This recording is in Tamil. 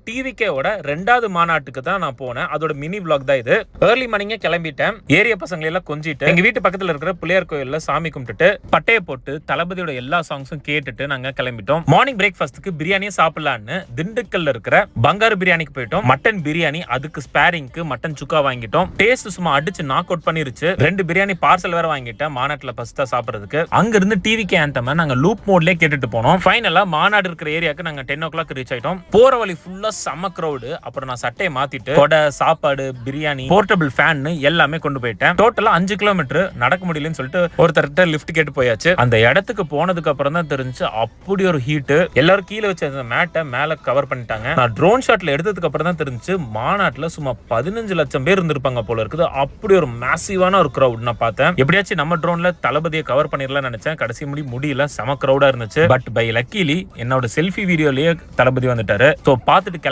டிவிகேவோட 2வது மாநாட்டுக்கு தான் நான் போனேன். அதோட மினி vlog தான் இது. ஏர்லி மார்னிங்கே கிளம்பிட்டேன். ஏரியா பசங்களை எல்லாம் கொஞ்சிட்டு எங்க வீட்டு பக்கத்துல இருக்கிற பிள்ளையார் கோயில்ல சாமி கும்பிட்டுட்டு பட்டைய போட்டு தளபதியோட எல்லா சாங்ஸும் கேட்டுட்டு நாங்க கிளம்பிட்டோம். மார்னிங் பிரேக்ஃபாஸ்ட்க்கு பிரியாணியே சாப்பிடலான்னு திண்டுக்கல்ல இருக்கிற பங்காரு பிரியாணிக்கு போயிட்டோம். மட்டன் பிரியாணி, அதுக்கு ஸ்பேரிங்க்கு மட்டன் சுக்கா வாங்கிட்டோம். டேஸ்ட் சும்மா அடிச்சு நாக் அவுட் பண்ணிருச்சு. 2 பிரியாணி பார்சல் வேற வாங்கிட்டேன் மாநாட்டுல பஸ்தா சாப்பிடுறதுக்கு. அங்க இருந்து டிவிகே ஆந்தம் நாங்க லூப் மோட்லயே கேட்டுட்டு போனோம். ஃபைனலா மாநாடு இருக்கிற ஏரியாக்கு நாங்க 10 o'clock ரீச் ஆயிட்டோம். போற வழி ஃபுல்லா செம கிரவுட். அப்புறம் நான் சட்டையை மாத்திட்டு கொடை, சாப்பாடு, பிரியாணி, போர்ட்டபிள் ஃபேன் எல்லாமே கொண்டு போயிட்டேன். டோட்டலா 5 கிலோமீட்டர் நடக்க முடியலன்னு சொல்லிட்டு ஒருத்தர்கிட்ட லிஃப்ட் கேட்டு போயாச்சு. அந்த இடத்துக்கு போனதுக்கு அப்புறம் தான் தெரிஞ்சு அப்படி ஒரு ஹீட். எல்லாரும் கீழே வச்ச அந்த மேட்டை மேல கவர் பண்ணிட்டாங்க. நான் ட்ரோன் ஷாட்ல எடுத்ததுக்கு அப்புறம் தான் தெரிஞ்சு மாநாட்டுல சும்மா 15 லட்சம் பேர் இருந்திருப்பாங்க போல இருக்குது. அப்படி ஒரு மேசிவான ஒரு கிரவுட் நான் பார்த்தேன். எப்படியாச்சும் நம்ம ட்ரோன்ல தளபதியை கவர் பண்ணிடலாம் நினைச்சேன். கடைசி முடியல, செம கிரவுடா இருந்துச்சு. பட் பை லக்கிலி என்னோட செல்ஃபி வீடியோலயே தளபதி வந்துட்டாரு. சோ பார்த்துட்டு